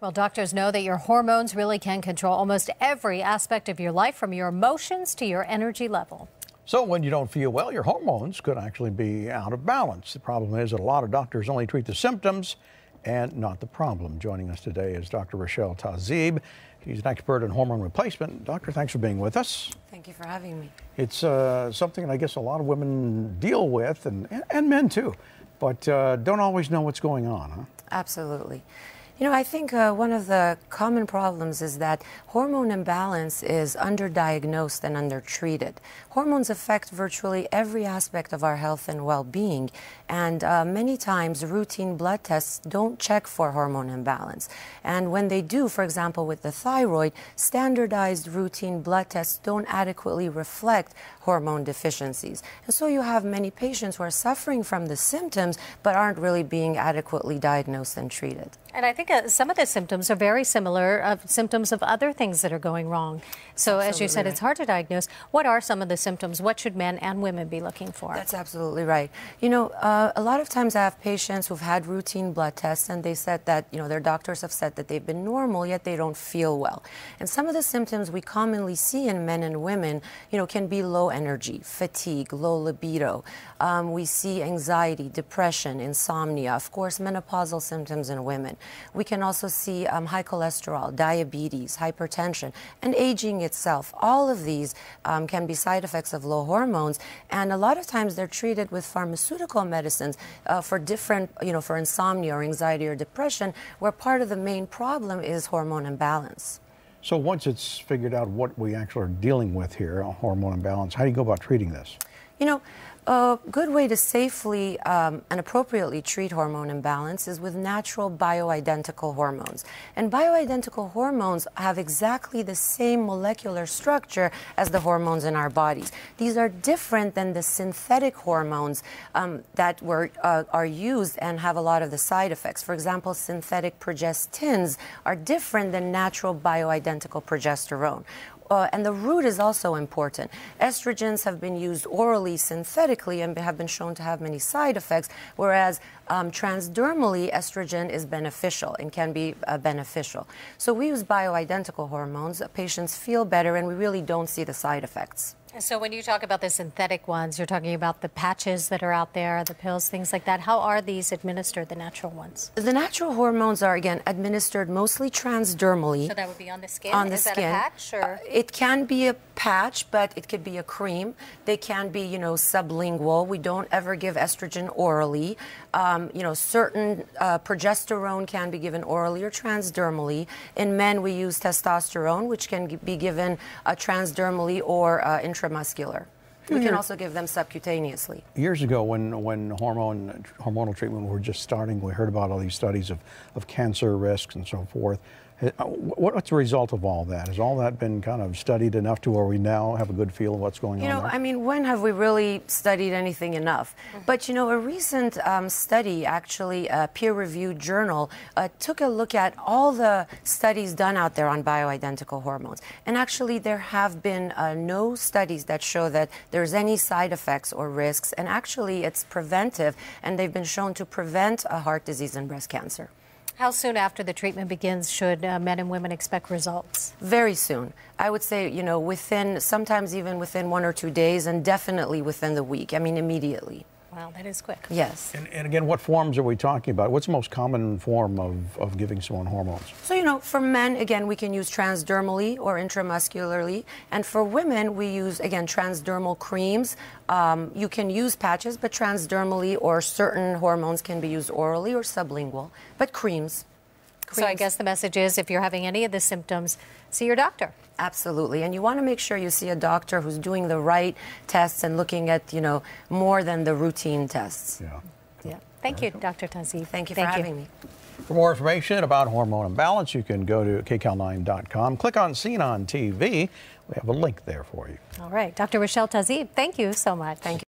Well, doctors know that your hormones really can control almost every aspect of your life, from your emotions to your energy level. So when you don't feel well, your hormones could actually be out of balance. The problem is that a lot of doctors only treat the symptoms and not the problem. Joining us today is Dr. Rashel Tahzib. She's an expert in hormone replacement. Doctor, thanks for being with us. Thank you for having me. It's something that I guess a lot of women deal with, and men too, but don't always know what's going on, huh? Absolutely. You know, I think one of the common problems is that hormone imbalance is underdiagnosed and undertreated. Hormones affect virtually every aspect of our health and well-being, and many times routine blood tests don't check for hormone imbalance. And when they do, for example, with the thyroid, standardized routine blood tests don't adequately reflect hormone deficiencies. And so you have many patients who are suffering from the symptoms but aren't really being adequately diagnosed and treated. And I think some of the symptoms are very similar of symptoms of other things that are going wrong. So Absolutely as you said, right. It's hard to diagnose. What are some of the symptoms? What should men and women be looking for? That's absolutely right. You know, a lot of times I have patients who've had routine blood tests and they said that, you know, their doctors have said that they've been normal, yet they don't feel well. And some of the symptoms we commonly see in men and women, you know, can be low energy, fatigue, low libido. We see anxiety, depression, insomnia, of course, menopausal symptoms in women. We can also see high cholesterol, diabetes, hypertension, and aging itself. All of these can be side effects of low hormones, and a lot of times they're treated with pharmaceutical medicines for different, you know, for insomnia or anxiety or depression, where part of the main problem is hormone imbalance. So once it's figured out what we actually are dealing with here, a hormone imbalance, how do you go about treating this? You know, a good way to safely and appropriately treat hormone imbalance is with natural bioidentical hormones. And bioidentical hormones have exactly the same molecular structure as the hormones in our bodies. These are different than the synthetic hormones that are used and have a lot of the side effects. For example, synthetic progestins are different than natural bioidentical progesterone. And the root is also important. Estrogens have been used orally synthetically and have been shown to have many side effects, whereas transdermally, estrogen is beneficial and can be beneficial. So we use bioidentical hormones. Patients feel better, and we really don't see the side effects. So when you talk about the synthetic ones, you're talking about the patches that are out there, the pills, things like that. How are these administered, the natural ones? The natural hormones are, again, administered mostly transdermally. So that would be on the skin? On the Is skin. that a patch? Or? It can be a patch, but it could be a cream. They can be, you know, sublingual. We don't ever give estrogen orally. You know, certain progesterone can be given orally or transdermally. In men, we use testosterone, which can be given transdermally or intramuscular. We can also give them subcutaneously. Years ago, when hormonal treatment were just starting, we heard about all these studies of cancer risks and so forth. What's the result of all that? Has all that been kind of studied enough to where we now have a good feel of what's going on? You know, there? I mean, when have we really studied anything enough? But, you know, a recent study, actually, a peer-reviewed journal, took a look at all the studies done out there on bioidentical hormones. And actually, there have been no studies that show that there's any side effects or risks. And actually, it's preventive, and they've been shown to prevent heart disease and breast cancer. How soon after the treatment begins should men and women expect results? Very soon. I would say, you know, sometimes even within 1 or 2 days, and definitely within the week. I mean, immediately. Wow, that is quick. Yes. And again, what forms are we talking about? What's the most common form of giving someone hormones? So, you know, for men, again, we can use transdermally or intramuscularly. And for women, we use, again, transdermal creams. You can use patches, but transdermally, or certain hormones can be used orally or sublingual, but creams. So I guess the message is, if you're having any of the symptoms, see your doctor. Absolutely. And you want to make sure you see a doctor who's doing the right tests and looking at, you know, more than the routine tests. Yeah. Thank you, Dr. Tahzib. Thank you for having me. For more information about hormone imbalance, you can go to KCAL9.com. Click on Seen on TV. We have a link there for you. All right. Dr. Rashel Tahzib, thank you so much. Thank you.